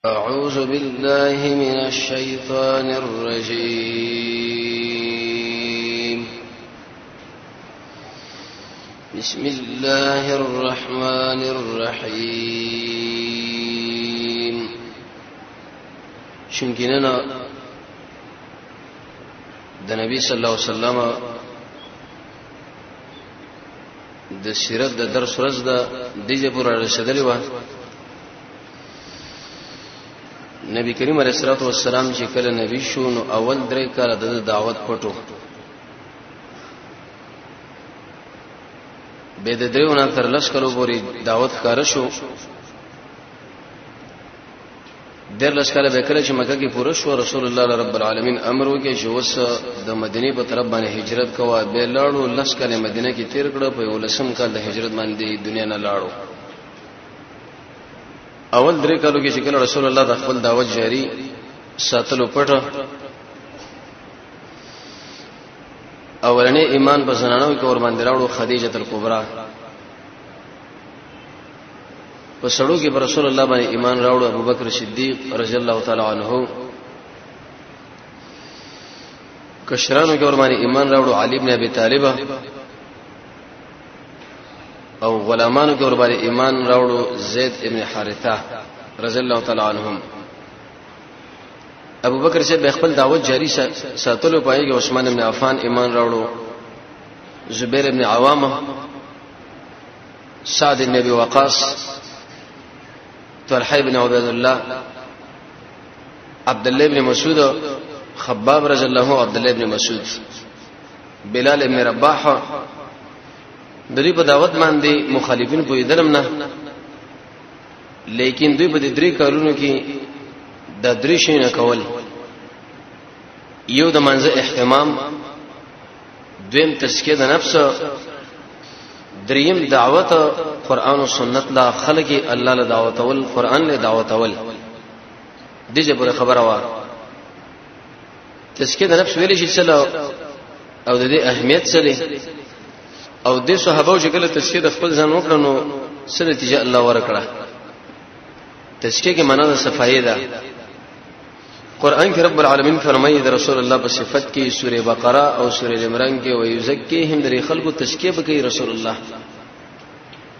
أعوذ بالله من الشيطان الرجيم. بسم الله الرحمن الرحيم. شنكنا د نبی صلی الله علیه وسلم د سیرت د درس ورځ د دې پورې رسیدلی و. نبی کریم علیه الصلاه والسلام چې کله نبی شو نو اول درې کاله د دعوت پټو به د دریونه تر لس کلو پورې دعوت کار شو. در لس کاله به کله چې مکه کې پوره شو رسول الله رب العالمین امر وکړي چې وس د مدینه په طرف باندې هجرت کوه. به لاړو لس کاله مدینه کې تیر کړه په ولسم کال د هجرت باندې دنیا نه لاړو. اول درې کالو کې چې کله رسول الله د خپل دعوت جاری ساتلو پټه اولنې ایمان په زنانو کې اور باندې راوړو خدیجه الکبرى. په سړو کې پر رسول الله باندې ایمان راوړو ابوبکر صدیق رضی الله تعالی عنہ. کشرانو کې اور باندې ایمان راوړو علی ابن ابي طالب او غلامانو کې اور باندې ایمان راوړو زید ابن حارثه رضی الله تعالی عنهم. ابوبکر سے به خپل دعوت جاری ساتلو پای کې عثمان ابن عفان ایمان راوړو، زبیر ابن عوامه، سعد ابن ابي وقاص، طلحه ابن عبید الله، عبد الله ابن مسعود، خباب رضی الله عنه، عبد الله ابن مسعود، بلال ابن رباح. د دې په دعوت باندې مخالفین په درم نه، لیکن دوی په درې کارونو کې د درې شي نه کول. یو د منځه اهتمام، دویم تزکیه د نفس، دریم دعوت قرآن او سنت لا خلق الله له دعوت ول قرآن له دعوت ول. دغه پر خبره و تزکیه د نفس ویل شي سره او د دې اهمیت سره او د صحابه چې کله تزکیه د خپل ځان وکړو نو څه نتیجه الله ورکړه. تزکیه کې معنا د صفایي ده. قران کې رب العالمین فرمایي د رسول الله په صفت کې سوره بقره او سوره عمران کې ويزکیهم در خلقو تزکیه بکې رسول الله.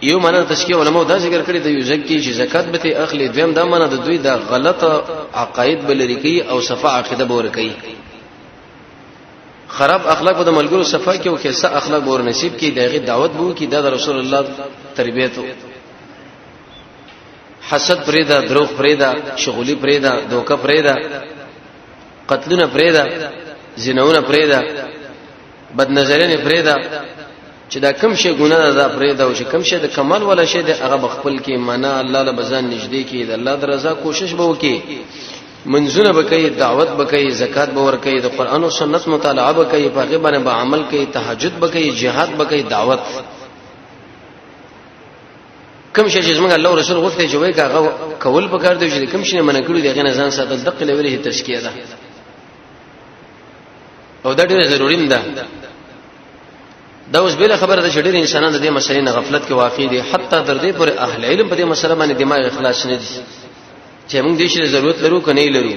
یو معنا تزکیه علماء دا ذکر کړی د یزکی چې زکات به اخلي، دویم دا معنا د دوی د غلطه عقاید بلری کوي او صفه عقیده بور کوي. خراب اخلاق د ملګرو صفه کې او کیسه اخلاق بور نصیب کې دغه دعوت بو کې د رسول الله تربیت. حسد پرېدا، دروغ پرېدا، شغولي پرېدا، دوکه پرېدا، قتلونه پرېدا، زناونه پرېدا، بد نظرانه پرېدا. چې دا کم شي ګناه ده پرېدا او چې کم شي د کمال ولا شي د هغه بخپل کې معنا الله له بزان نږدې کې د الله د رضا کوشش به وکي. منځونه بکې، دعوت بکې، زکات به ورکې، د قران او سنت مطالعه بکې، په هغه باندې به عمل کوي، تهجد بکې، jihad بکې، دعوت. کوم شي چې موږ الله رسول غوښتي چې وای کاغه کول پکار دی چې کوم شي منع کړی دی غنه ځان ساتل دقه لوري تزکیه ده او دا ډیره ضروری ده. دا اوس بل خبره ده چې ډیر انسانان د دې مسلې نه غفلت کې واقع دي، حتی تر دې پورې اهل علم په دې مسله باندې دماغ اخلاص نه دي چې موږ دې شي ضرورت لرو کنه نه لرو.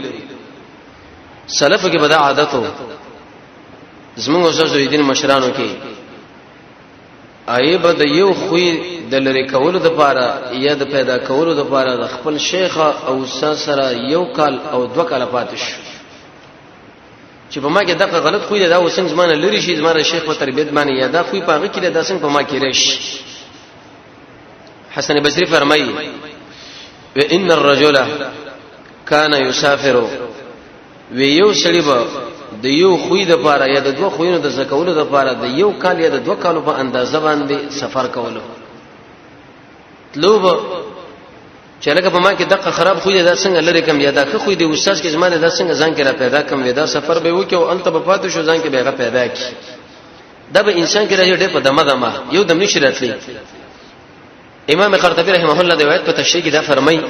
سلف کې بدا عادتو زموږ استاد دین مشرانو کې ایبه د یو خوې د لری کولو د پاره یا د پیدا کولو د پاره د خپل شیخ او استاد سره یو کال او دو کال پاتش چې په ما کې دغه غلط خوې دا وسنګ زمانه لری شي زماره شیخ په تربیت باندې یا دا خوې پاغه کې دا څنګه په ما کې ریش. حسن بصری فرمایي وان الرجل كان يسافر ويو سړي د یو خوې د پاره یا د دوه خوینو د زکولو د پاره د یو کال یا د دوه کالو په اندازه باندې سفر کولو. لوب چې لکه په ما کې دغه خراب خوې دا څنګه لري کم یا دا خوې د استاد کې زمانه دا څنګه ځان کې را پیدا کم ودا سفر به وکي او انت په پاتې شو ځان کې به پیدا کی. دا به انسان کې راځي ډېر په دمه دمه یو دم نشي راتلی. امام قرطبي رحمه الله د روایت په تشریح کې دا فرمایي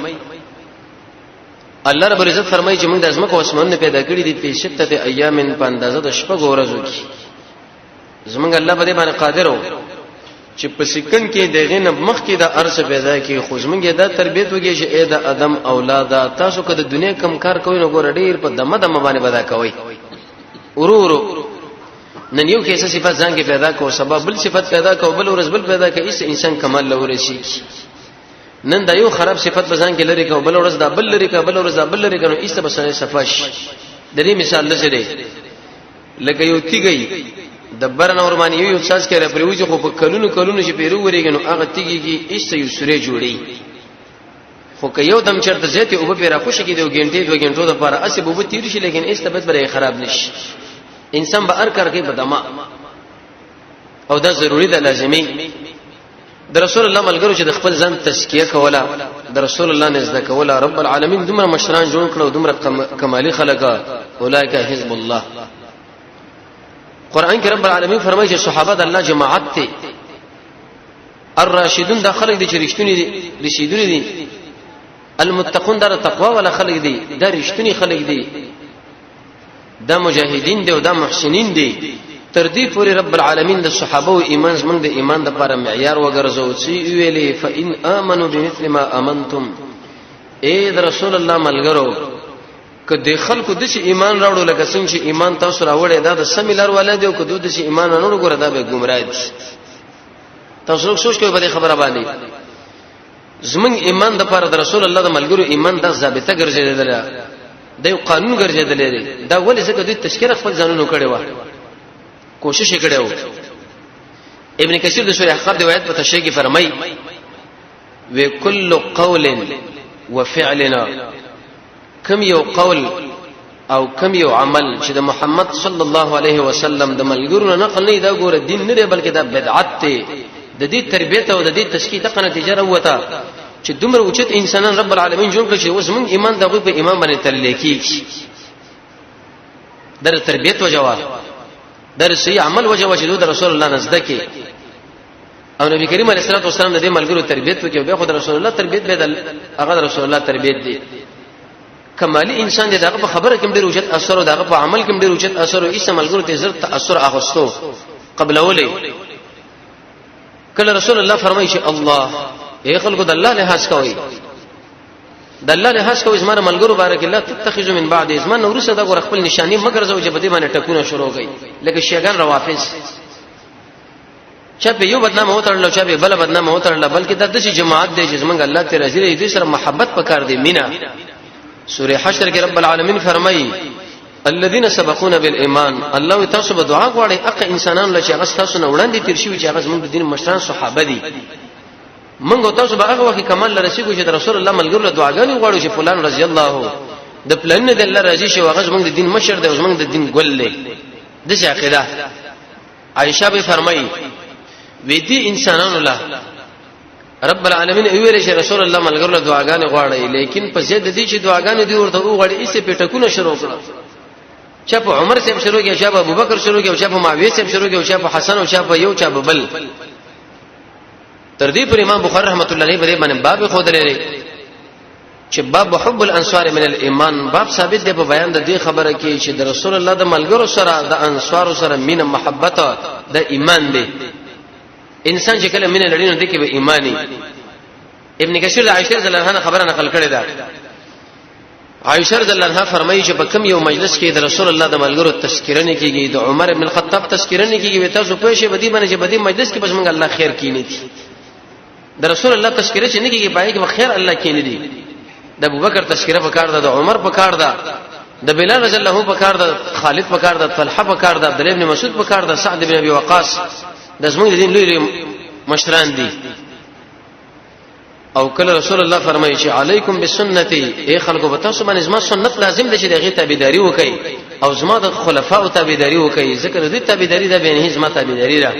الله رب العزت فرمایي چې موږ د ازمکه اسمان پیدا کړی دي په شته ایام په اندازه د شپږ ورځو کې. زمونږ الله په دې باندې قادر وو چې په سکن کې دغه نه مخ کې د ارث پیدا کی خو زمونږه دا تربیت وږي چې اې د ادم اولاد تاسو کده دنیا کم کار کوي نو ګور ډیر په دمه دمه باندې بدا کوي ورورو نن یو کیسه صفات ځان کې پیدا کو سبب بل صفات پیدا کو بل ورځ بل پیدا کوي اس انسان کمال لوري شي نن دا یو خراب صفات بزان کې لري کو بل ورځ دا بل لري کو بل ورځ دا بل لري کنو ایسته بسنه صفاش د دې مثال لسره لکه یو تیږي د برن اور باندې یو احساس کړي پرويځ خو په کلونو چې پیرو وريګنو هغه تیږي ایسته یو سره جوړي خو که یو دم چرته زیته او په را خوشی کې د غنټې 2 غنټو لپاره اسب وب تیر شي لیکن ایسته به خراب نشي انسان به ار کر کې بدما او دا ضروری ده لازمي د رسول الله ملګرو چې د خپل ځان تزکیه کوله د رسول الله نزد کوله رب العالمین دومره مشران جوړ کړو دومره کمالي خلقا اولئک حزب الله قران کې رب العالمین فرمایي چې صحابه د الله جماعت ته الراشدون دا خلق دي چې رښتونی دي رشیدونی دي المتقون دا تقوا ولا خلق دي دا رښتونی خلق دي دا مجاهدین دي او دا محسنین دي تر دې پورې رب العالمین د صحابه او ایمان زمونږ د ایمان د لپاره معیار وګرځو چې ویلي فإن آمنوا بمثل ما آمنتم اے د رسول الله ملګرو کله خلکو د شي ایمان راوړل لکه څنګه چې ایمان تاسو راوړې دا د سمیلر ولادي او کله د شي ایمان نه وګوره دا به گمراه دي تاسو سوچ کوئ په خبره باندې زمونږ ایمان د لپاره د رسول الله د ملګرو ایمان د ضابطه ګرځیدل دا یو قانون ګرځیدل دی دا ولې څنګه د تشکیل خپل ځانونو کړي و کوشش وکړو ابن کثیر د سورہ احقاف روایت په تشریح کې فرمایي وکل قول وفعلنا کم یو قول او کم یو عمل چې د محمد صلی الله علیه وسلم د ملګرو نقل نه دا ګوره دین نه دی بلکې دا بدعت دی د دې تربیته او د دې تشکیل ته نتیجه راوته چې دومره اوچت انسانان رب العالمین جوړ کړي چې اوس موږ ایمان دغه په ایمان باندې تلل کیږي در تربیت وجوه در صحیح عمل وجوه چې د رسول الله نزد کې او نبی کریم علیه الصلاه والسلام د دې ملګرو تربیت وکړي او خو د رسول الله تربیت به هغه رسول الله تربیت دی کمالی انسان دی دغه په خبره کې ډېر اوچت اثر او دغه په عمل کې ډېر اوچت اثر او ایسه ملګرو ته زر تاثر اغوستو قبل اولی کله رسول الله فرمایي چې الله اے خلکو د الله لحاظ کوي د الله لحاظ کوي زماره ملګرو بارک الله تتخذوا من بعد ازمان نور صدا غور خپل نشانی مگر زو چې بده باندې ټکونه شروع کړي لکه شیګان روافض چې په یو بدنامه وترل چې په بل بدنامه وترل بلکې د دې جماعت دی چې زمونږ الله ته راځي دې سره محبت پکار دی مینا سوره حشر کې رب العالمین فرمایي الذين سبقونا بالایمان الله تاسو به دعا غواړي اق انسانان لچ هغه تاسو نه وړاندې تیر شي چې هغه زموږ د دین مشران صحابه دي منګو تاسو به هغه وخت کمال لرسیږي چې رسول الله ملګرو له دعاګانې غواړي چې فلان رضی الله د پلان د الله راضي شي هغه زموږ د دین مشر دی زموږ د دین ګل دی د څه عقیده عائشہ به فرمایي وې دي انسانانو له رب العالمین ویل چې رسول الله ملګرو له دعاګانې غواړي لیکن په زید دي چې دعاګانې دی ورته وغواړي ایسه پټکونه شروع کړه چې په عمر صاحب شروع کړي چې په ابوبکر شروع کړي چې په معاویه صاحب شروع کړي چې په حسن او چې په یو چې په بل تر دې پر امام بخاری رحمت الله علیه باندې باب خود لري چې باب حب الانصار من الايمان باب ثابت دی په بیان د دې خبره کې چې د رسول الله د ملګرو سره د انصار سره مینه محبت د ایمان دی انسان چې کله مینه لري نو د کې به ایمانی ابن کثیر د عائشہ رضی الله عنها خبره نقل کړې ده عائشہ رضی الله عنها فرمایي چې په کوم یو مجلس کې د رسول الله د ملګرو تذکرہ نه کیږي د عمر ابن الخطاب تذکرہ نه کیږي تاسو په شی بدی باندې چې بدی مجلس کې بس موږ الله خیر کینی د رسول الله تذکرہ چې نه کیږي پای کې خیر الله کینی دي د ابوبکر تذکرہ په کار ده د عمر په کار ده د بلال رضی الله عنه په کار ده خالد په کار ده طلحه په کار ده عبد الله ابن مسعود په کار ده سعد بن ابي وقاص د زموږ دین لوی مشران دي او کله رسول الله فرمایي چې علیکم بسنتی اے خلکو به تاسو باندې زما سنت لازم دي چې دغه تابعداري وکړي او زما د خلفاو تابعداري وکړي ذکر دې تابعداري ده به نه زما تابعداري ده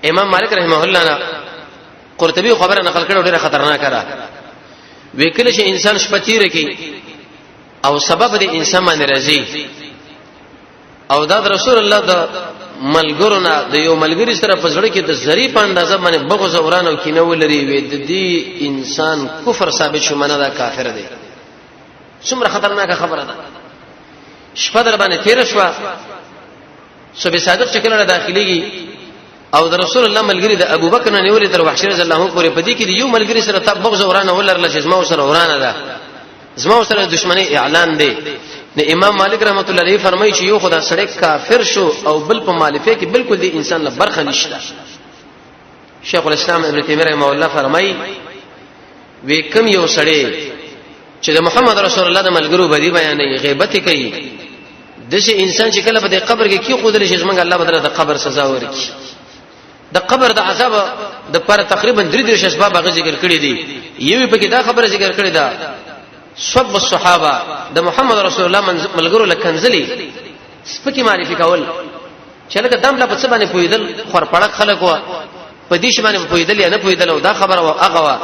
امام مالک رحمه الله قرطبي خبره نقل کړه ډیره خطرناک را وکړي چې انسان شپتیره کې او سبب دې انسان باندې راځي او دا رسول الله د ملګرو نه د یو ملګری سره په ځړ کې د زری په اندازه باندې بغض اوران او کینه ولري وي د دې انسان کفر ثابت شو منه دا کافر دی څومره خطرناک خبره ده شپه در باندې تیر شو صبح صادق چې کله داخليږي او د رسول الله ملګری د ابو بکر نه نیولې تر وحشي رضی الله عنه پورې پدې کې یو ملګری سره تبغض ورانه ولرل چې زما سره ورانه ده زما سره دښمنی اعلان دی نه امام مالک رحمت الله علیه فرمایي چې یو خدای سره کافر شو او بل په مالفه کې بالکل دی انسان له برخه نشته شیخ الاسلام ابن تیمیه رحمه الله فرمایي وی کم یو سړی چې د محمد رسول الله د ملګرو بدی بیانې غیبت کوي دغه انسان چې کله په قبر کې کی قدرت شي څنګه الله بدله د قبر سزا ورکړي د قبر د عذاب د پر تقریبا 3 اسباب هغه ذکر کړی دي یوه په کې دا خبره ذکر کړی ده سب الصحابه د محمد رسول الله ملګرو لکنزلی سپکی معرفي کول چې لکه دام لا په څه باندې پویدل خور پړک خلک و په دې شمانه پویدل یا نه پویدل او دا خبره او هغه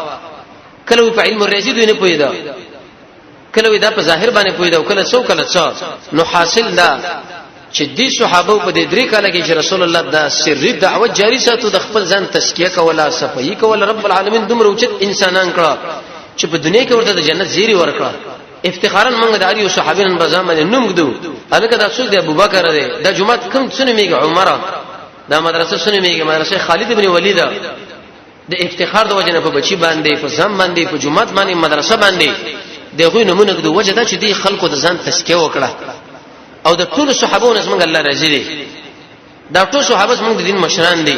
کله په علم الرشید نه پویدا کله دا په ظاهر باندې پویدا کله څو کله څو نو حاصل دا چې دې صحابه په دې 3 کال کې چې رسول الله دا سری دعوت جاری ساتو د خپل ځان تزکیه کوله صفائی کوله رب العالمین دومره اوچت انسانان کړه چې په دنیا کې ورته د جنت زیری ورکړه افتخارا موږ د اړیو صحابین بزام باندې نوم ګدو الکه دا څوک دی ابو بکر دی دا جمعه کوم څونه میګه عمره دا مدرسه څونه میګه مدرسه خالد ابن ولید د افتخار د وجنه په بچی باندې په ځم باندې په جمعه باندې مدرسه باندې دغه نمونه ګدو وجه دا چې دی خلکو د ځان تزکیه وکړه او د ټول صحابو نس موږ الله راضي دي دا ټول صحابه موږ د دین مشران دي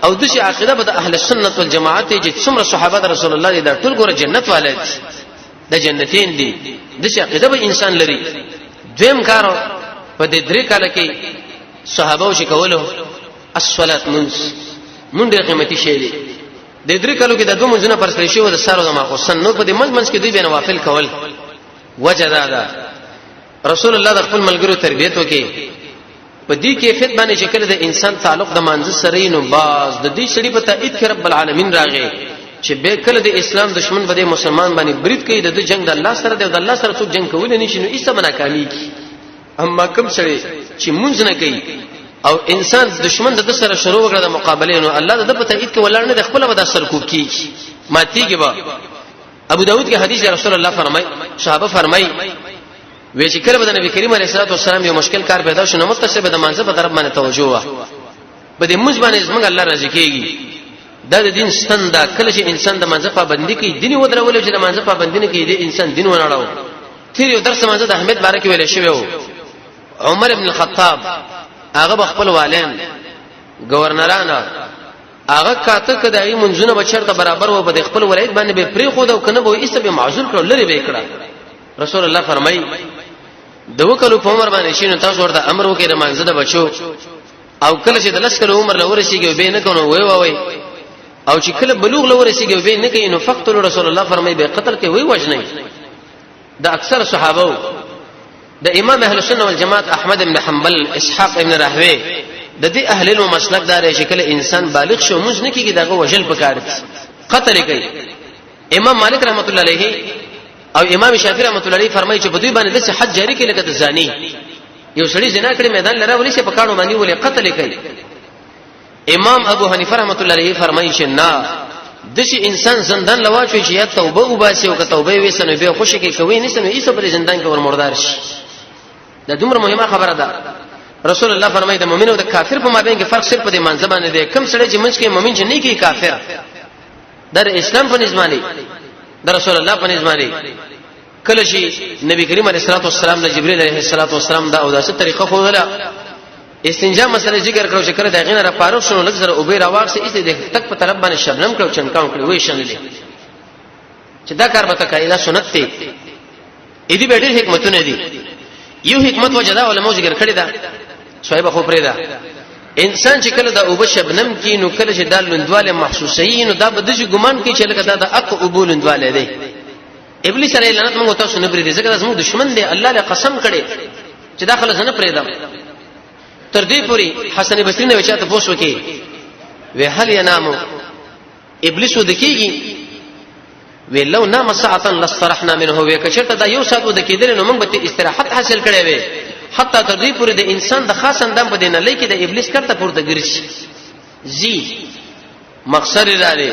او د شي عقیده به د اهل سنت والجماعت چې څومره صحابه رسول الله دي دا ټول ګوره جنت والي د جنتین دي د شي عقیده به انسان لري دویم کار په دې 3 کال کې صحابه چې کولو الصلاه مونږ ډېر قیمتي شی دي د 3 کالو کې د دوه منځونه پر سړي شو د سارو د ماخوسن نو په دې منځ کې دوی به نوافل کول وجدا ده رسول الله د خپل ملګرو تربیت وکي په دې کیفیت باندې چې کله د انسان تعلق د مانځ سره نو باز د دې شری په تایید کې رب العالمین راغی چې به کله د اسلام دشمن بده مسلمان باندې برید کوي د جنگ د الله سره د الله سره څوک جنگ کول نه شي نو ایسه مناکامی کی اما کوم سره چې مونږ نه کوي او انسان دشمن د سره شروع وکړه د مقابله نو الله د په تایید کې ولر نه د خپل ودا سر کو کی ماتیږي با ابو داود کې حدیث رسول الله فرمای صحابه فرمای وی چې کله د نبی کریم علیه الصلاه والسلام یو مشکل کار پیدا شو نو متصل د منځ په طرف باندې توجه وا په دې موږ باندې زمونږ الله راضي کیږي دا د دین ستنده کله چې انسان د منځ پابندي کوي دین ودرول چې د منځ پابندي نه کوي د انسان دین ونړاو تیر یو درس منځ د احمد بارک ویل شوی و عمر ابن الخطاب هغه خپل والین گورنران هغه کاته کداوی منځونه بچرته برابر و په خپل ولایت باندې به پری خو دا کنه به ایسته به معذور کړل لري به کړه رسول الله فرمایي د وکلو په عمر باندې شینو تاسو ورته امر وکړئ د منځ د بچو او کله چې د لسکلو عمر لورسیږي به نه کوو وای او چې کله بلوغ لورسیږي به نه کوي نو فقتل رسول الله فرمایي به قتل کې وای وجنه د اکثر صحابه د امام اهل سنت والجماعت احمد بن حنبل اسحاق ابن راهوی د دې اهل علم مسلک دار چې کله انسان بالغ شو موږ نه کیږي دغه وجل پکار قتل کوي امام مالک رحمت الله علیه او امام شافعی رحمت الله علیه فرمایي چې په دوی باندې د حد جاری کړي لکه د زانی یو سړی زنا کړي میدان لره ولې په کانو باندې ولې قتل کوي امام ابو حنیفه رحمت الله علیه فرمایي چې نه دشي انسان زندان لواچوي چې یا توبه وباسي او که توبه وسنه به خوشی کې کوي نسنه ایسه پر زندان کې ور مردار شي دا دومره مهمه خبره ده رسول الله فرمایي د مؤمن او د کافر په مابین کې فرق صرف په دې منځ باندې دی کوم سړی چې منځ کې مؤمن چې نه کې کافر در اسلام په نظمانه در رسول الله په نظمانه کله چې نبی کریم علیه الصلاه والسلام له جبرئیل علیه الصلاه والسلام دا او داسه طریقه خو ولا استنجا مسله ذکر کړو چې کله دا غینه را فاروق شنو لږ زره او به راوښه ایسه د تک په طرف باندې شبنم کړو چنکاو کړو وې شنلې چې دا کار به تکای دا سنت دی اې دې به ډېر حکمتونه دي یو حکمت وجدا علماء ذکر کړی دا صاحب خو پرې دا انسان چې کله دا او بشبنم کې نو کله چې دال لندواله محسوسین نو دا به د ګمان کې چې لکه دا د اق قبول لندواله دی ابلیس علیه لعنت موږ تاسو نه پرې دي ځکه زموږ دشمن دی الله له قسم کړي چې دا خلک نه پرې دا تر دې پوری حسن بصری نه وچاته پوښتنه وکي وی هل ینامو ابلیس ودکیږي وی لو نام ساعتا لصرحنا منه وی کچته دا یو ساعت ودکیدل نو موږ به استراحت حاصل کړي وي حتی تر دې پوری د انسان د خاص اندام په دینه لکه د ابلیس کرته پورته ګرځي زی مقصد لري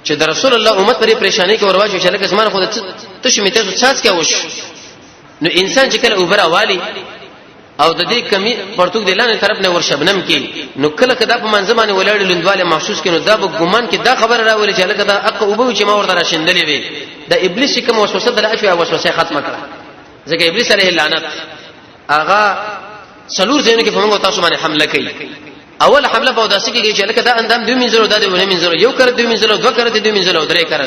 چې د رسول الله امت پرې پریشانی کې ورواچو چې لکه زمانه خود ته شمیته څاڅ کې وش نو انسان چې کله اوبره والی او د دې کمی پرتګ دلانه طرف نه ورشبنم کې نو کله کدا په منځمانه ولاړ لندواله محسوس کینو دا به ګمان کې دا خبر راولي چې لکه دا اق او به چې ما ورته راشندلې وي د ابلیس کوم وسوسه د اشیا وسوسه ختمه کړه ځکه ابلیس علیه لعنت اغا سلور زینو کې په موږ تاسو باندې حمله کوي اول حمله په داسې کې چې لکه دا اندام دوی منځلو دا دوی منځلو یو کړ دوی منځلو دوه کړ دوی منځلو درې کړ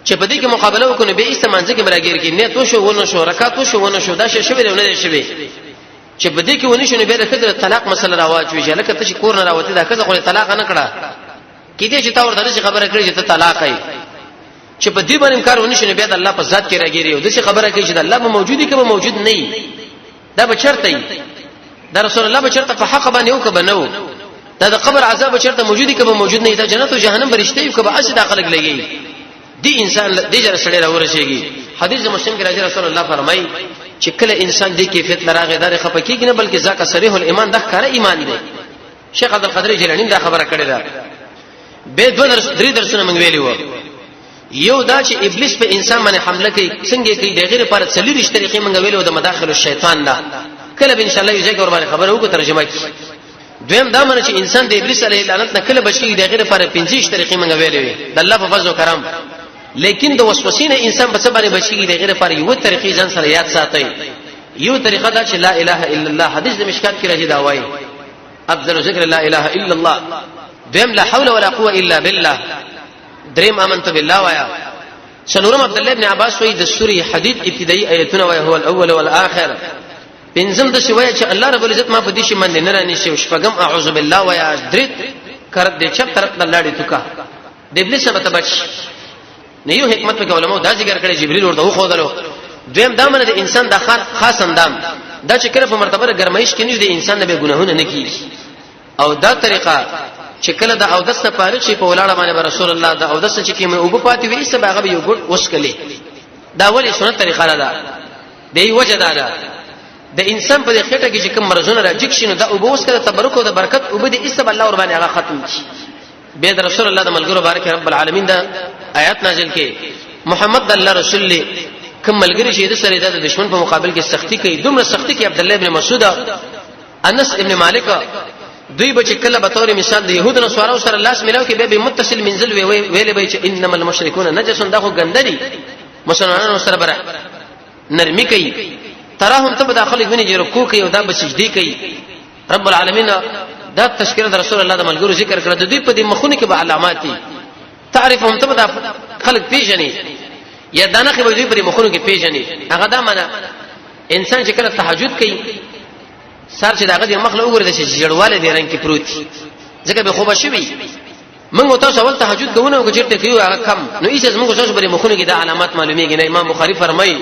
چې په دې کې مقابله وکړو به استمانځ کې براګیر کې نه تو شو ونه شو رکعت شو ونه شو دا شی نه دی شوی چې په دې کې ونی شنو به د طلاق مسله راواچوي چې لکه ته چې کور نه راوته دا کله خو طلاق نه کړه کې دې چې تا ورته چې خبره کړې چې ته طلاق یې چې په دې باندې انکار ونی شنو به د الله په ذات کې راګیری او د څه خبره کوي چې د الله به موجودي کې به موجود نه وي دا به چرته وي دا رسول الله به چرته په حق باندې او کبه نو دا د قبر عذاب به چرته موجودي کې به موجود نه وي دا جنت او جهنم برشته وي کبه اصل داخله لګي دی انسان دې جره سړی راورسېږي حدیث مسلم کې راځي رسول الله فرمایي چې کله انسان دې کیفیت لراغه دار خپکیږي نه بلکې ځکه صریح الایمان د ښکارا ایمان دی شیخ عبد القادر جیلانی دا خبره کړې ده به درې درسونه موږ ویلي وو یو دا چې ابلیس په انسان باندې حمله کوي څنګه کوي د غیر پر څلوري طریقې موږ ویلو د مداخل الشیطان نه کله به ان شاء الله یو ځای ور باندې خبره وکړو ترجمه کی دویم دا معنی چې انسان د ابلیس علیه لعنت نه کله بچي د غیر پر 15 طریقې موږ ویلې د الله په فضل او کرم لیکن د وسوسې نه انسان په څه باندې بچي د غیر پر یو طریقې ځان سره یاد ساتي یو طریقه دا چې لا اله الا الله حدیث د مشکات کې راځي دا وایي افضل ذکر لا اله الا الله دیم لا حول ولا قوه الا بالله دریم امنت بالله وایا څلورم عبد الله ابن عباس وایي د سوره حدید ابتدایي آیتونه وایي هو الاول والاخر پنځم د شوی چې الله رب العزت ما په دې شي باندې نه رانی شي شپږم اعوذ بالله وایا درې کړه دې چپ طرف نه لاړې توکا د ابلیس څخه بچ نه یو حکمت په علماء دا ذکر کړي جبريل ورته خو درو دویم دا منه د انسان د خاص اندام دا چې کله په مرتبه گرمایش کې نه د انسان به ګناهونه نه کیږي او دا طریقه چې کله د اودس نه فارغ شي په ولاړه باندې رسول الله د اودس چې کې مې او په پاتې وي سبا غو یو ګډ وسکلي دا ولی سنت طریقه ده دی وجه ده د انسان په خېټه کې چې کوم مرزونه راځي شنو دا او بوس کړه تبرک او د برکت او به د اسب الله ور باندې هغه ختم شي به د رسول الله د ملګرو بارک رب العالمین دا آیات نازل کې محمد الله رسول الله کوم ملګری چې د سره د دشمن په مقابل کې سختی کوي دومره سختی کې عبد الله ابن مسعود انس ابن مالک دوی بچ کله به تور مثال د يهود نو سوارو سره لاس ملاو کې به متصل منزل ویلې به چې انما المشركون نجس دغه ګندري مسلمانانو سره بره نرمي کوي تراهم ته داخلي غني چې رکوع کوي او دا بسجدي کوي رب العالمین دا تشکر د رسول الله د ملګرو ذکر کړه د دوی په دې مخونه کې به علامات دي تعرفهم ته دا خلق پیژني یا دانه کې به دوی په دې مخونه کې پیژني هغه دا معنا انسان چې کله تهجد کوي سار چې داغه د مخله وګوري د جړواله دی رنگ کې پروت ځکه به خوبه شوی موږ تاسو اول تهجد کوونه او چیرته کیو هغه کم نو ایسه موږ تاسو په مخونه کې د علامات معلومیږي نه امام بخاری فرمایي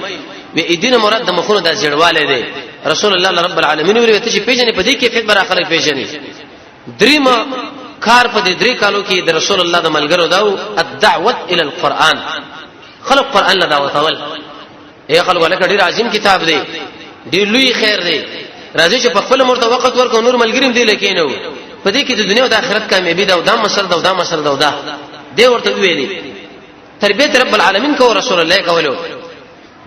و اذن مراد د مخونه د جړواله دی رسول الله رب العالمین ویل ته چې پیژنې په دې کې فکر بر اخره پیژنې دریم کار په دې درې کالو کې د رسول الله د ملګرو داو الدعوه الى القران خلق قران له دعوت اول اے خلق ولکه ډیر عظیم کتاب دی ډیر لوی خیر دی راځي چې په خپل مرته وخت ورکو نور ملګریم دی لکینو په دې کې د دنیا او د آخرت کامیابی دا او دا مسله دا او دا مسله دا او دا دی ورته ویلي تربیت رب العالمین کو رسول الله کولو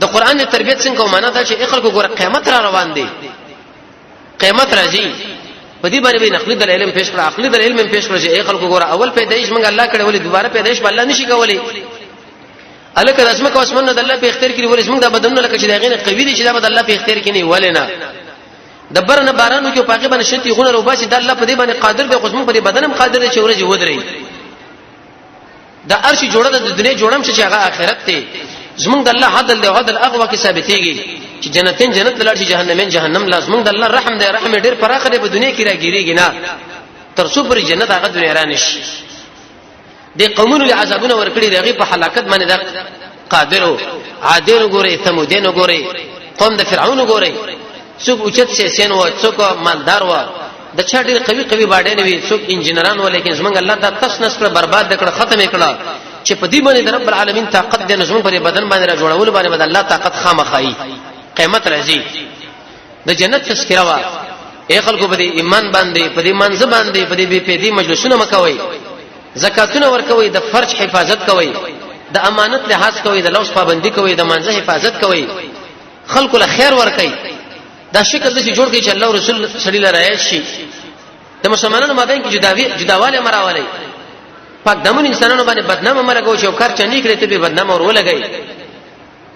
د قران تربیت څنګه معنا دا چې خلکو ګوره قیامت را روان دی قیامت راځي په دې باندې نقلی د علم پیش کړه عقلی د علم پیش کړه چې خلکو ګوره اول پیدایش موږ الله کړه ولې دوباره پیدایش بل الله نشي کولی الکه د اسمه کو اسمنه د الله په اختیار کې ولې موږ د بدنونو لکه چې دا غینه قوی دي چې دا د الله په اختیار کې نه ولې نه دبر نه بارانو کې پاکي باندې شتي غونه رو باسي د الله په دې باندې قادر دی خو موږ په بدنم قادر دی چې ورځي ودرې دا ارشي جوړه د دنیا جوړم چې هغه آخرت ته زمونږ د الله عدل دی عدل اقوا کې ثابتېږي چې جنتین جنت لار شي جهنمین جهنم لا زمونږ د الله رحم دی رحم ډیر پراخه دی په دنیا کې راګيريږي نه تر څو پر جنت هغه دنیا رانش دي قومونو له عذابونه ورکړي دغه په هلاکت باندې د قادرو عادل ګوري ثمودین ګوري قوم د فرعون ګوري څوک اوچت سي سین و څوک مالدار و د چا ډیر قوي باډې نه وي څوک انجنيران و لیکن زمونږ الله دا تس نس پر برباد کړ ختم کړه چې په دې باندې رب العالمین طاقت دې نظم پر بدن باندې را جوړول باندې بد الله طاقت خامخایي قیامت راځي د جنت تذکرہ وا اے خلکو په دې ایمان باندې په دې منځ باندې په دې په دې مجلسونه مکوي زکاتونه ورکوي د فرج حفاظت کوي د امانت لحاظ کوي د لوث پابندي کوي د منځ حفاظت کوي خلکو له خیر ورکوي دا شکل د جوړ کې چې الله رسول صلی الله علیه شي د مسلمانانو مابین کې جداواله مراولې پاک دمن انسانانو باندې بدنامه مرګو چې کار چني کړی ته به بدنامه ور ولګي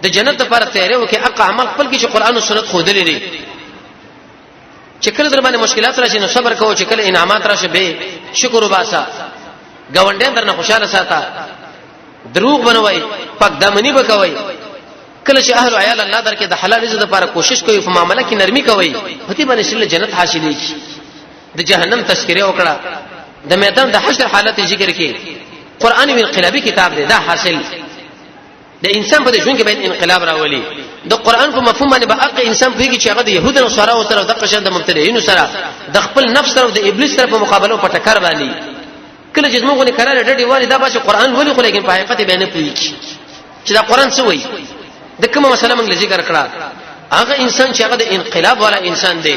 د جنت لپاره تیارې وکي اق عمل خپل کې چې قران او سنت خو دلې چې کله در باندې مشکلات راشي نو صبر کوو چې کله انعامات راشي به شکر وباسا گاونډیان درنه خوشاله ساته دروغ بنوي پاک دمنی وکوي کله چې اهل عیال الله درکې د حلال رزق لپاره کوشش کوي په معاملې کې نرمي کوي هتی باندې شله جنت حاصلې شي د جهنم تذکره وکړه د میدان د حشر حالت ذکر کې قران وی انقلابی کتاب دی دا حاصل د انسان په ژوند کې باید انقلاب راولي د قران په مفهوم باندې به اق انسان پیږي چې هغه د يهود او سره سره د قشن د مبتدعين سره د خپل نفس سره د ابلیس سره په مقابله په ټکر باندې کله چې موږ نه کړل ډډي وایي دا به قران ولي خو لیکن په حقیقت باندې پیږي چې دا قران څه وایي د کومه مسله موږ ذکر کړه هغه انسان چې هغه د انقلاب والا انسان دی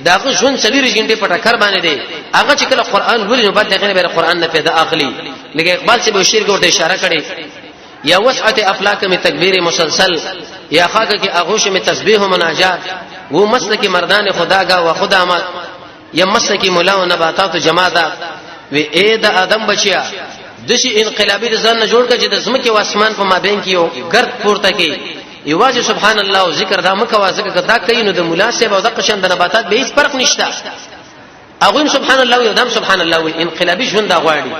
داغه ژوند سلیری جنډه په ټکر باندې دی هغه چې کله قران ولې نو بعد دغه به قران نه پیدا اخلي لکه اقبال سے به شعر کې ورته اشاره کړي یا وسعت افلاک میں تکبیر مسلسل یا خاک کی آغوش میں تسبیح و مناجات وہ مسلک مردان خدا کا و خدا ما یا مسلک مولا و نباتات و جماعات و اے د ادم بچیا دشي انقلابی ځان نه جوړ کړي چې د زمکه او اسمان په مابین کې یو ګرد پورته کې یواز سبحان الله او ذکر دا مکه واسکه کدا کوي نو د مناسب او د قشن د نباتات به هیڅ فرق نشته اغه سبحان الله او دم سبحان الله او انقلابی ژوند دا غواړي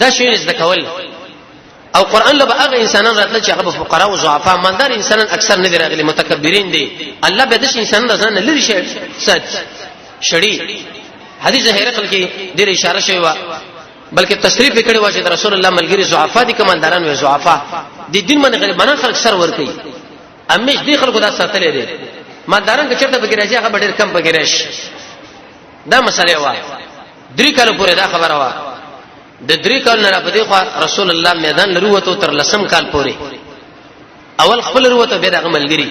دا شی زده کول او قران له هغه انسانان راتل چې هغه فقرا او ضعفا مندار انسانان اکثر نه راغلي متکبرین دي الله به د انسانان ځان لري شي سچ شړی حدیث هرقل کې ډېر اشاره شوی و بلکې تصریف وکړي و چې رسول الله ملګری ضعفا دي کمالداران و ضعفا د دین باندې غریبانه خلک سر ور کوي امیش دي خلکو دا ساتلې دي مالداران کې چرته بګی راځي هغه ډېر کم بګی راشي دا مسله و درې کال پورې دا خبره و د درې کال نه په دې خو رسول الله میدان لروته تر لسم کال پورې اول خپل لروته به د ملګری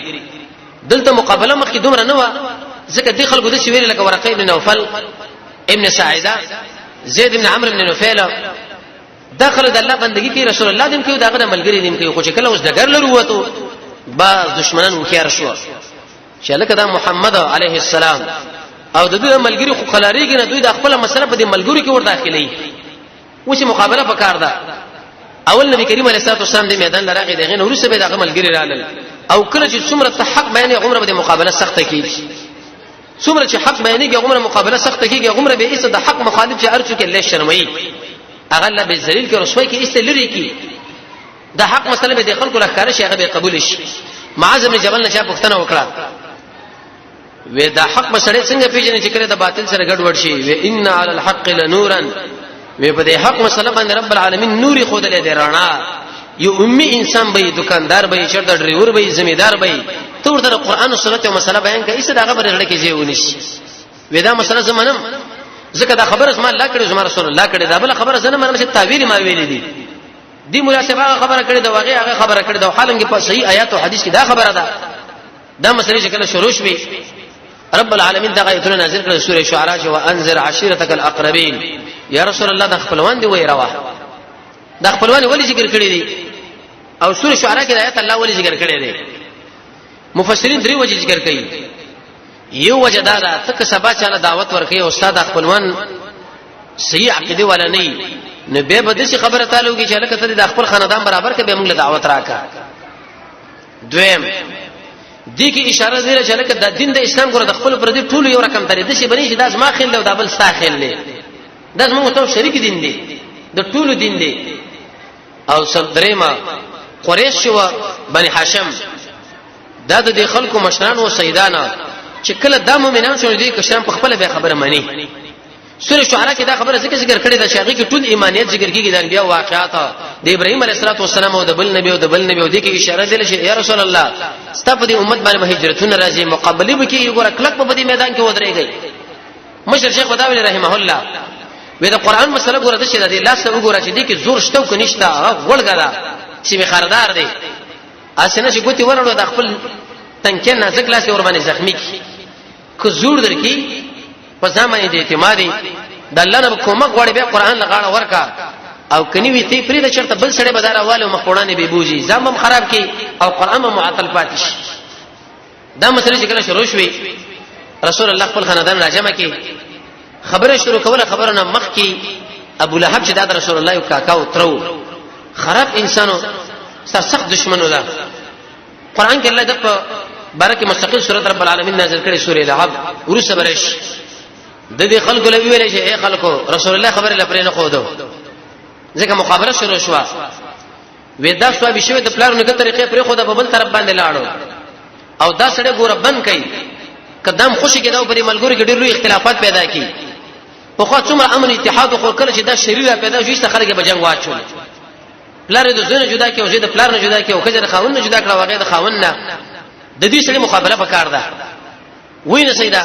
دلته مقابله مخکې دومره نه و ځکه دې خلکو د شویل لکه ورقه ابن نوفل ابن ساعده زید بن عمرو بن نوفل داخله د الله بندگی کې رسول الله دیم کې داغه ملګری دیم کې خو چې کله اوس دګر لروته با دشمنان وکړ شو چې لکه دا محمد علیه السلام او د دې ملګری خو خلاریږي نه دوی د خپل مسله په دې ملګری کې ور داخلي وڅ مقابله وکړ دا اول نبی کریم علیه الصلاه والسلام د میدان لراغې دغه نور څه به دغه ملګری رالل او کله چې څومره حق بیان عمره به مقابله سخته کیږي څومره چې حق بیانېږي عمره مقابله سخته کیږي عمره به ایسه د حق مخالف چې ارچو کې الله شرمایي هغه الله به ذلیل کې رسوي کې ایسته لري کې د حق مسله به د خلکو لخر شي هغه به قبول شي معاذ بن جبل نشه پښتنه وکړه و دا حق مسله څنګه پیژنې چې کړه د باطل سره ګډ وډ شي و ان علی الحق لنورا و په دې حق مسله باندې رب العالمین نوري خود له درana یو امي انسان به دکاندار به چرته ډرایور به زمیدار به تور در قران او سنت او مسله بیان کوي څه دغه بره لکه ځونیش ودا مسله زمانم ځکه دا خبره اسما الله کړي زما رسول الله کړي دا بل خبره زنه مرنه چې تعبیر ما ویلې دي دی مناسبه خبره کړي دا واقعي هغه خبره کړي دا حالنګ په صحیح آیات او حدیث کې دا خبره ده دا مسله چې کله شروع شوي رب العالمین دا آیتونه نازل کړل سوره شعراء چې وانذر عشيرتك الاقربين یا رسول الله د خپلوان دی وای روا د خپلوان ولې ذکر کړی دي او سوره شعراء کې آیت الله ولې ذکر کړی دي مفسرین درې وجه ذکر کوي یو وجه دا ده تک سبا چاله دعوت ورکړي او استاد خپلوان صحیح عقیده ولا نه نه به بدسي خبره تعالی کی چې لکه ته د خپل خاندان برابر کې به موږ له دعوت راکا دویم دې کې اشاره دی چې لکه د دین د اسلام ګره د خپل پر دې ټول یو رقم ترې د شي بنې چې داس ما خل له دابل ساخل له داس موږ ته شریک دین دی د ټول دین دی او صدرما قریش شو بني هاشم دا د خلکو مشران او سیدانه چې کله د مؤمنانو شو دي کشان په خپل به خبره مانی سوره شعراء کې دا خبره ذکر کړې ده چې هغه کې ټول ایمانیت ذکر کیږي د انبیا واقعات د ابراهیم علیه السلام او د بل نبی او د بل نبی او د کې اشاره ده چې یا رسول الله ستاسو د امت باندې هجرتونه راځي مقابله به کې یو کلک په دې میدان کې ودرېږي مشر شیخ وداوی رحمه الله وې د قران مسله ګوره د شه د الله سره ګوره چې دې کې زور شته او نشته وړګا چې بخاردار دی اسنه چې ګوتی ورړو د خپل تنکن نازک لاس اور باندې زخمی کی کو زور درکې په ځمانه دې اعتمادي د الله نه کومه غوړې به قران لغاړه ورکا او کني وی تی فريده چرته بل سړی بدار اواله مخوړانه به بوجي زمم خراب کی او قران معطل پاتش دا مسله چې کله شروع شوې رسول الله خپل خاندان راجمع کی خبره شروع کوله خبرونه مخ کی ابو لهب چې دا رسول الله یو کاکا او ترو خراب انسانو سخت دشمنو ده قران کې الله د بارکه مستقل سورۃ رب العالمین نازل کړي سورې لهب ورسره برش د دې خلکو له ویلې چې اے خلکو رسول الله خبره لپاره نه خودو ځکه مقابله شروع شو ودا سو به شوی د پلانونو کې طریقې پر خو د ببل طرف باندې لاړو او دا سړی ګوره بند کړي قدم خوشي کې دا په ملګرو کې ډېر لوی اختلافات پیدا کړي په خو څومره امن اتحاد خو کله چې دا شریعه پیدا شوه چې خلک به جنگ واچول پلار د زونه جدا کې او زید پلار نه جدا کې او خجر خاون نه جدا کړه واغې د خاون نه د دې سره مقابله وکړ دا وینه سیدا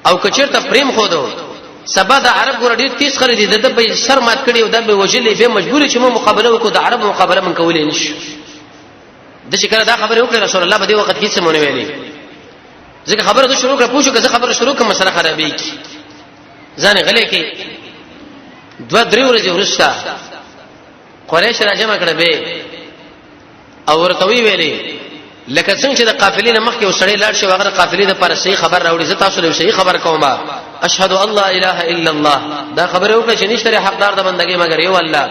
او کچرته پریم خو دو سبا د عرب ګور ډیر تیز خریدي د به سر مات کړي او د به وجلې به مجبور چې مو مقابله وکړو د عرب مقابله من کولې نشو د چې کله دا خبره وکړه رسول الله په دې وخت کې څه مونږ ویلې ځکه خبره د شروع کړه پوښتنه کړه خبره شروع کوم مسله خرابې کی ځان غلې کې دوه درې ورځې ورسته قریش راجمع کړه به او ورته ویلې لکه څنګه چې د قافلې مخ کې وسړې لاړ شي واغره قافلې د پر صحیح خبر راوړي زه تاسو له صحیح خبر کومه اشهد الله اله الا الله دا خبره وکړه چې نشته حقدار د بندګۍ مگر یو الله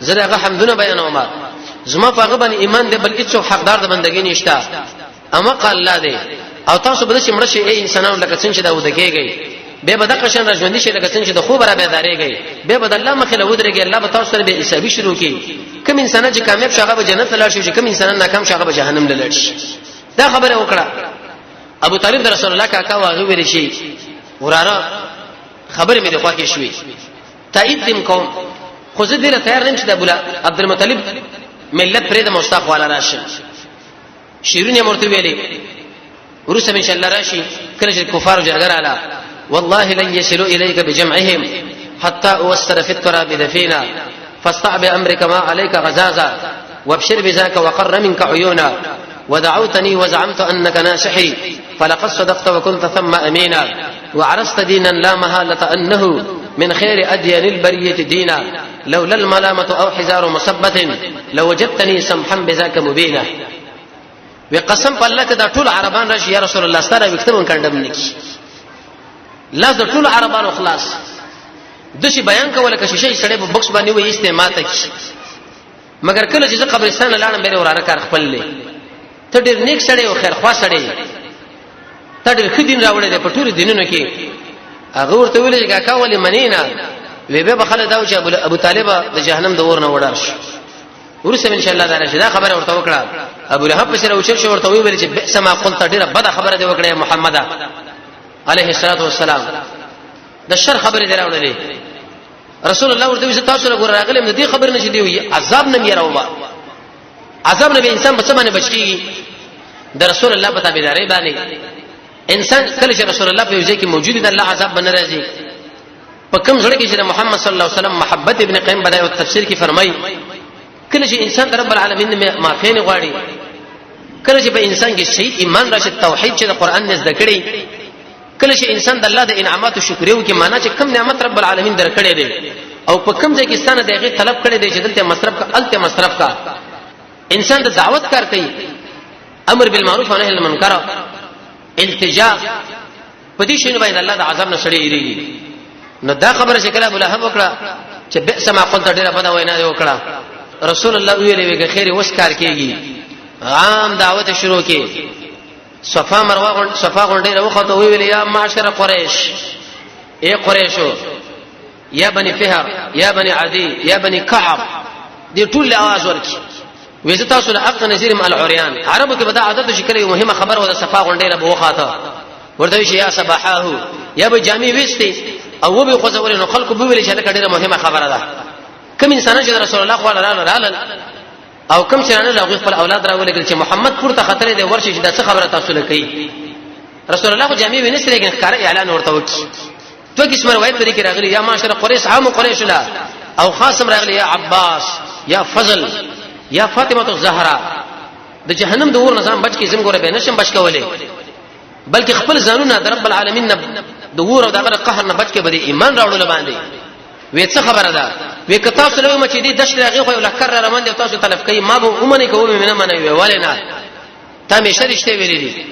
زه دغه حمدونه بیانوم زما په هغه باندې ایمان دی بل هیڅ حقدار د بندګۍ نشته اما قال الله دی او تاسو به چې مړ شي اي انسانانو لکه څنګه چې دا ودګيږي به بد قشن راځوندي شي لکه څنګه چې د خوب را بیدارېږي به بد الله مخې له ودرېږي الله به تاسو سره به حسابي شروع کړي کوم انسان چې کامیاب شغه به جنت لاړ شي چې کوم انسان ناکام شغه به جهنم لاړ شي دا خبره وکړه ابو طالب د رسول الله کاکا واغه ویل شي وراره خبره مې د خوا کې شوې تایید دم کوم خو زه دې تیار نیم چې د ابو عبد المطلب ملت پرې د مستاق والا راشي شیرین مرته ویلې ورسه ان شاء الله راشي کله چې کفار جرګر اعلی والله لن يصلوا اليك بجمعهم حتى اوستر في التراب دفينا فاستع بامرك ما عليك غزازا وابشر بذاك وقر منك عيونا ودعوتني وزعمت انك ناشحي فلقد صدقت وكنت ثم امينا وعرست دينا لا محاله انه من خير اديان البريه دينا لولا الملامه او حزار مصبه لوجدتني سمحا بذاك مبينا وقسم بالله كذا طول عربان راشي يا رسول الله ستاره وکتم کندم نکی لا د ټول عربانو خلاص د شي بیان کوله که شي سړی په بوکس باندې وې استعمال تک مگر کله چې قبرستان لاړم بیره وراره کار خپل لې ته ډېر نیک سړی او خیر خوا سړی ته ډېر خدین راوړې په ټول دینونو کې هغه ورته ویل چې کاکا ولې منینا وی به بخله دا چې ابو طالب د جهنم د اور نه وډار شي ورسې ان شاء الله تعالی دا خبره ورته وکړه ابو لهب په سره اوچر شو ورته ویل چې بئس ما قلت ډېر بد خبره دی وکړه محمد عليه الصلاه والسلام د شر خبره دی راوړلې رسول الله ورته وی تاسو له ګور راغلم د دې خبر نشي دی وی عذاب نه میراوما عذاب نه به انسان په څه باندې بچي د رسول الله په تابعداري باندې انسان کله چې رسول الله په وجه کې موجود دی الله عذاب باندې راځي په کوم ځړ کې چې محمد صلی الله علیه وسلم محبت ابن قیم بدایع التفسیر کې فرمایي کله چې انسان رب العالمین معافی نه غواړي کله چې په انسان کې شهید ایمان راشي توحید چې د قران نه زده کړي کله چې انسان د الله د انعاماتو شکر یو کې معنا چې کم نعمت رب العالمین درکړي دي او په کم ځای کې ستانه دغه طلب کړي دي چې دلته مصرف کا الته مصرف کا انسان د دعوت کار کوي امر بالمعروف و نهي عن المنکر التجاء پدې شنو باندې الله د عذاب نه سړي ایریږي نو دا خبره چې کله ابو لهب وکړه چې بئس ما قلت ډېر په دا وینا دی وکړه رسول الله ویلې وی خیر وس کار کیږي عام دعوت شروع کی صفا مروه صفا غونډه وخته ویلې یا معاشر قریش اے قریشو یا بني فهر یا بني عدي یا بني كعب دي ټول आवाज ورکی وې تاسو له حق نذیر مع العريان عربو کې بدا عادت شکل یو مهمه خبر و د صفا غونډه له وخته ورته شي یا صباحه یا به جامع وستي او به خوځول نو خلکو به ویل چې لکه ډیره مهمه خبره ده کوم انسان چې رسول الله صلی الله علیه وسلم او کوم چې نه لغوي خپل اولاد راولګل چې محمد پورته خطر دی ورشي چې دا څه خبره تاسو له کوي رسول الله خو جامع ویني سره کې ښکار اعلان ورته وکړي تو کیسه روایت لري کې راغلي یا معاشر قریش عام قریش لا او خاصم راغلي یا عباس یا فضل یا فاطمه الزهرا د جهنم د اور نظام بچ کی زم ګوره به نشم بچ کولې بلکې خپل ځانونه د رب العالمین د اور او د قهر نه بچ کې بری ایمان راوړل باندې وې څه خبره ده وې کتاب سره مې چې دې دش راغی خو لکر را روان دي تاسو طلب کوي ما به اومنه کوم نه منوي ولینا تا مې شریشته ویلې دي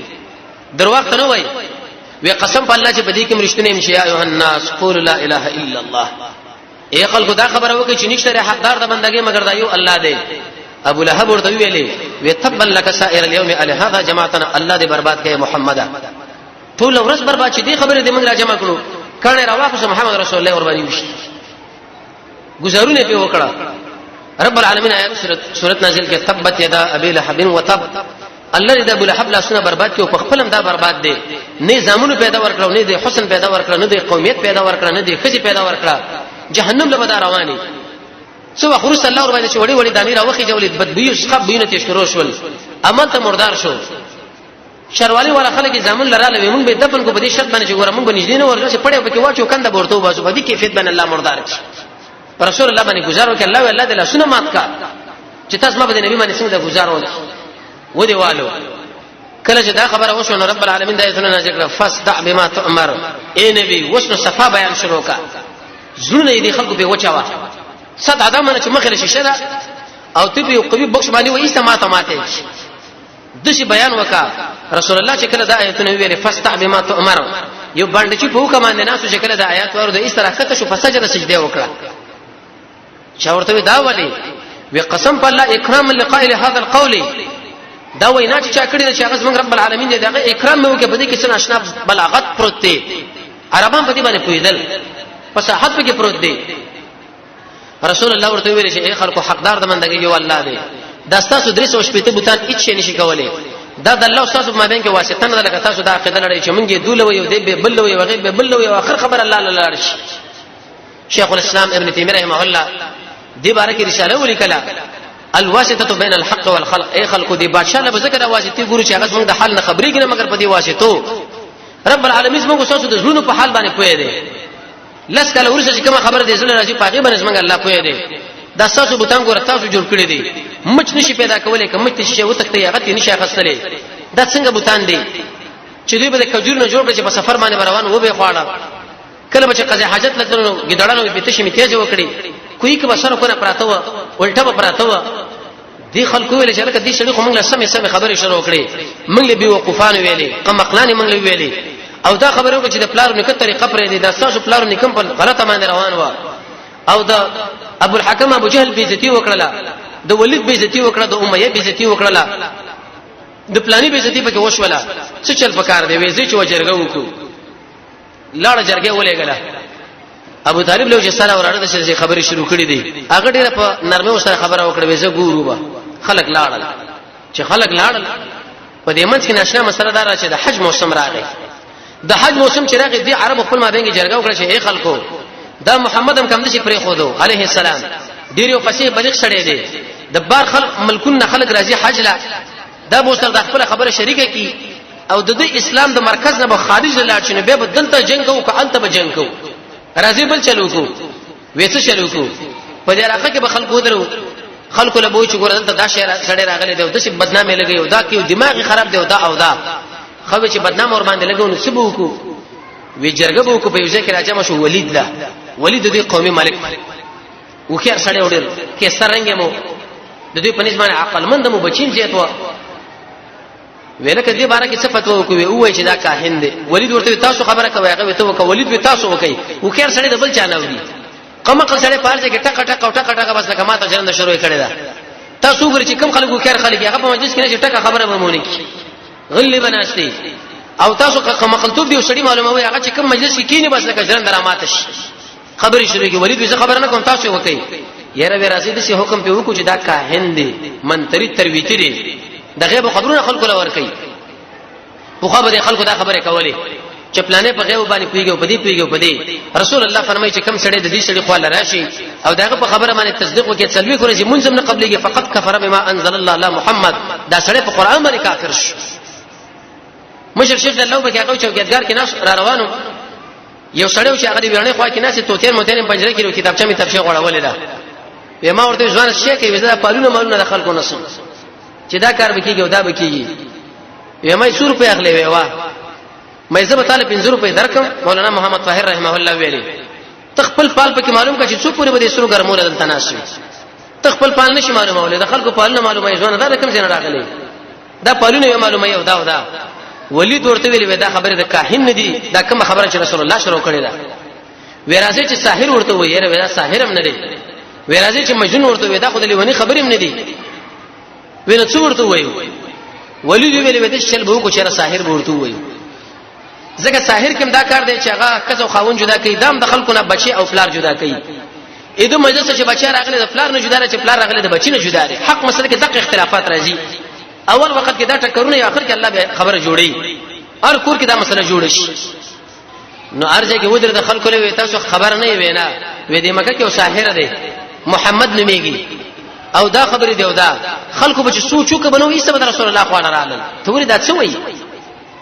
درواغ ته نه وای وی قسم په الله چې بدی کې مرشتنه مشي یا ایه الناس قول لا اله الا الله اے خلکو دا خبره وکړي چې نشته حقدار د بندګۍ مگر دا یو الله دی ابو لهب ورته ویلې وی تبا لك سائر اليوم الهذا جماعتنا الله دې برباد کړي محمد ټول ورځ برباد چې دې خبره دې موږ را جمع کړو کانه راواخص محمد رسول الله ور باندې وشي گزارونه په وکړه رب العالمین آیات سورۃ نازل کې تبت یدا ابي لهب وتب الله دې ابو لهب لا سونه برباد کړي په خپلم دا برباد دي نه زامنو پیدا ورکړو نه دې حسن پیدا ورکړو نه دې قومیت پیدا ورکړو نه دې خزي پیدا ورکړه جهنم له بدار رواني سو خروس الله ور باندې چې وړي وړي دامیر اوخي جوړې بدبي اسقب بینه تشکرو شول عمل ته مردار شو شروالي ولا خلک زامن لراله موږ به دفن کو په دې شرط باندې چې ګوره موږ به نږدې نه ورغسه پړې په کې واچو کنده ورته وباسو په دې کیفیت باندې الله مردار شي رسول الله باندې گزارو کې الله والله دې سونه مات کا چې تاسو ما به نبی باندې څنګه گزارو و دې والو کله چې دا خبره وشو نو رب العالمین دا ایتونه نازل کړه فاصدع بما تؤمر اے نبی وسنو صفا بیان شروع کا زونه دې خلکو په وچاوه صد ادمه چې مخله شیشه ده او ته په قوی بخش باندې و ایسته ماته دشي بیان وکا رسول الله چې کله دا آیتونه ویلې فاصدع بما تؤمر یو باندې چې په حکم باندې ناسو چې کله دا آیات ورته ایستراکته شو فسجد سجده وکړه شاورته دا ولي وی قسم بالله اکرام لقائل هذا القول دا وینا چې چا کړی چې هغه څنګه رب العالمین دې دا اکرام مې وکړي په دې کې څنګه آشنا بلاغت پروت دی عربان په دې باندې پویدل فصاحت په کې پروت دی رسول الله ورته ویل چې اے خلکو حقدار د بندګۍ یو الله دی دا تاسو درې سو شپته بوتان هیڅ شي نشي کولای دا د الله تاسو په مابین کې واسطه نه لګا تاسو دا عقیده لري چې مونږه دوله یو دی به بل یو غیب بل یو اخر خبر الله لاله شیخ الاسلام ابن تیمیه رحمه الله دې باره کې رساله ولیکله الواسطه بین الحق والخلق اي خلق دي بادشاہ له ذکر واسطه ګورو چې هغه څنګه د حال نه خبرې کنه مگر په دې واسطو رب العالمین موږ سوچو د زړونو په حال باندې پوهه دی لس کله ورسې کوم خبر دې زړه راځي پاګې باندې څنګه الله پوهه دی دا تاسو بوتان ګور تاسو جوړ کړی دي مچ نشي پیدا کولای کوم ته شي وتکته هغه تی نشي خستلې دا څنګه بوتان دي چې دوی به کجور نه جوړ کړي چې په سفر باندې روان و به خواړه کله به قضا حاجت لګنو ګډړانو به تشي می تیز وکړي کوی که بسره کنه پراته و ولټه پراته و دي خلکو ویل چې لکه دې شړې خو موږ له سمې خبرې شروع کړې موږ له بیوقفان ویلې قمقلان موږ له ویلې او دا خبره وکړه چې د پلار نکته طریقه پرې دي دا تاسو پلار نکم په غلطه باندې روان و او دا ابو الحکم ابو جهل بیزتی وکړه د ولید بیزتی وکړه د امیه بیزتی وکړه د پلاني بیزتی پکې وشوله څه چل پکار دی وېزې چې وجرګه وکړو لاړ جرګه ولېګله ابو طالب له جساله وراره د شي خبرې شروع کړې دي هغه ډیره په نرمه وسره خبره وکړه وېزه ګورو با خلق لاړل چې خلق لاړل په دې منځ کې ناشنا مسله دار چې د حج موسم راغی د حج موسم چې راغی دي عرب خپل مابین کې جرګه وکړه چې اے خلکو دا محمد هم کوم نشي پرې خودو عليه السلام ډیرو فصیح بلیغ شړې دي د بار خلق ملکونه خلق راځي حج لا دا به سره د خپل خبره شریکه کی او د دې اسلام د مرکز نه به خارج لاړ شنه به دلته جنگ او کانته به جنگ کو راځي بل چلو کو وېڅ چلو کو په دې راکه کې به خلکو درو خلکو له بوچ ګور دلته دا شهر سړی راغلی دی او د څه بدنامي لګي او دا کې دماغي خراب دی او دا او دا خو چې بدنام اور باندې لګو نو سبو کو وی جرګه بو کو په یوځای کې راځم شو ولید لا ولید دې قومي مالک وکړ سړی وړل کې سرنګ مو د دې په نسبت عقل مند مو بچین زیات و ویلکه دې بارے کې څه فتوا کوي او وای چې دا کاهن دی ولید ورته تاسو خبره کوي هغه ته وکړه ولید به تاسو وکړي وکړ سړی د بل چانه ودی قمقل سړی پارځه کې ټک ټک ټک ټک بس لکه ماته جنن شروع کړي دا تاسو ګور چې کم خلکو کار خلک هغه په مجلس کې نه ټک خبره به مونږ کی غلی بناشتي او تاسو قمقل تو دی سړی معلومه وي هغه چې کم مجلس کې کینی بس لکه جنن دراماتش خبري شروع کی ولید به خبره نه کوم تاسو وکړي یاره به راځي د شي حکم په وکړو چې دا کاهن دی منتری ترویتی دی د غیب خبرونه خلکو لور کوي په خبره خلکو دا خبره کوي چې پلانې په غیب باندې پیږي په دې پیږي په دې رسول الله فرمایي چې کم سړی د دې سړي خو راشي او داغه په خبره باندې تصدیق وکړي تلوي کوي چې منځم نه قبليږي فقط کفر بما انزل الله على محمد دا سړی په قران باندې کافر شو مشر شیخ الله به هغه چوکیدګار کې ناس را روانو یو سړی چې هغه دی ورنه خو کې ناس ته تیر متن پنجره کې کتابچه می تفسیر غوړولې ده به ما ورته ځوان شي کې وزدا پالونه مالونه د خلکو نسو چې دا کار وکيږي او دا وکيږي یمه 100 روپے اخلي ویوا مې زه تعالی 50 روپے درکم مولانا محمد طاهر رحمه الله ویلي تخپل پال پکې معلوم کا چې څو پورې بده سرو ګرمول دلته ناشي تخپل پال نشي معلومه ولې د خلکو پال نه معلومه ځوان دا رقم څنګه راغلي دا پالونه معلومه یو دا ولید ورته ویل دا خبره د کاهن نه دي دا کوم خبره چې رسول الله شروع کړی دا ورازه چې ساحر ورته وایي دا ساحر هم نه دی ورازه چې مجنون ورته وایي دا خو د لیونی خبرې هم نه دي وینې څو ورته وایي ولید ویل دا شل به کو چې ساحر ورته وایي ځکه ساحر کوم دا کار دی چې هغه کزو خاون جدا کوي دام د خلکو نه بچي او فلار جدا کوي اېدو مجلس چې بچی راغلی د فلار نه جدا را چې فلار راغلی د بچی نه جدا دي حق مسله کې دغه اختلافات راځي اول وخت کې دا ټکرونه یا اخر کې الله به خبره جوړي هر کور کې دا مسله جوړ شي نو ارجه کې ودر د خلکو له تاسو خبر نه وینا وې دې مکه کې او ساحر دی محمد نوميږي او دا خبره دی او دا خلکو به سوچو کې بنو ایسته رسول الله صلی الله علیه وسلم ته ولې دا څه وایي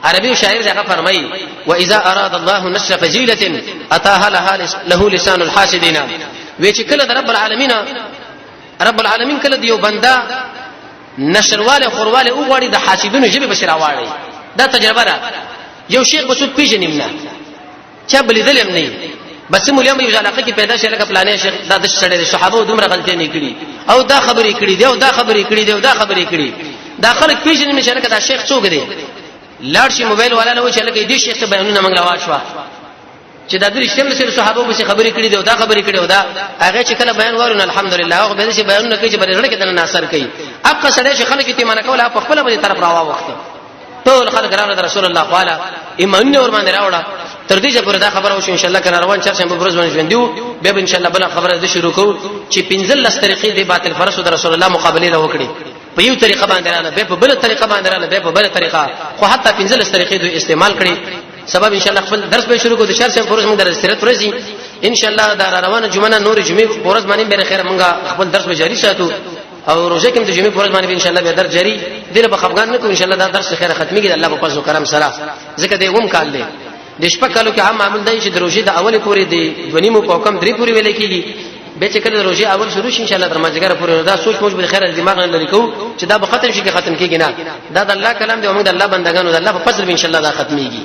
عربي شاعر دغه فرمایي واذا اراد الله نشر فجيله اتاها له لسان الحاسدين وې چې کله رب العالمین کله دیو بندا نشرواله خورواله او غواړي د حاسدونو جبه بشرا واړي دا تجربه ده یو شیخ بسود پیژنیم نه چا بل دلم نه بس مولیم یو علاقه کې پیدا شل کپلانې شیخ د شړې صحابه دومره غلطي نه کړي او دا خبرې کړي دی او دا خبرې کړي دی او دا خبرې کړي دا خلک پیژنیم نه چې دا شیخ څوک دی لاړ شي موبایل والا له چې لکه دې شیخ ته بیانونه منګلا واښوا چې دا درې شتم سره صحابه به خبرې کړي دی او دا خبرې کړي او دا هغه چې کله بیان ورونه الحمدلله هغه به چې بیانونه کوي چې بلې کې دنه اثر کوي اقا سره چې خلک ته مانه کوله په خپل باندې طرف راوا وخت ټول خلک راغله رسول الله تعالی ایمان اور باندې راوړه تر دې چې پر دا خبره وشو ان شاء الله کنه روان چرشنبه بروز باندې ژوندیو به ان شاء الله بل خبره د شروع کو چې 15 طریقې دی باطل فرس د رسول الله مقابله له وکړي په یو طریقه باندې رااله به په بل طریقه باندې رااله به په بل طریقه خو حتی 15 طریقې دوی استعمال کړي سبب ان شاء الله خپل درس به شروع کو د شرشنبه بروز موږ درس ترت ورسي ان شاء الله دا روانه جمعه نور جمعه بروز باندې به خیر موږ خپل درس به جاری ساتو او روزه کوم د جمعې پرځ باندې ان شاء الله به درس جاری دله په افغان نه کو ان شاء الله دا درس خیره ختميږي الله په فضل او کرم سره ځکه دې ووم کال دی د شپه کالو کې عام معمول دی چې د روزه د اوله پورې دی ونیمو په کم درې پورې ویل کېږي به چې کله روزه اول شروع شي ان شاء الله درمازګر پورې دا سوچ موږ به خیره دماغ نه لري کو چې دا به ختم شي کې ختم کېږي نه دا د الله کلام دی او موږ د الله بندگانو د الله په فضل ان شاء الله دا ختميږي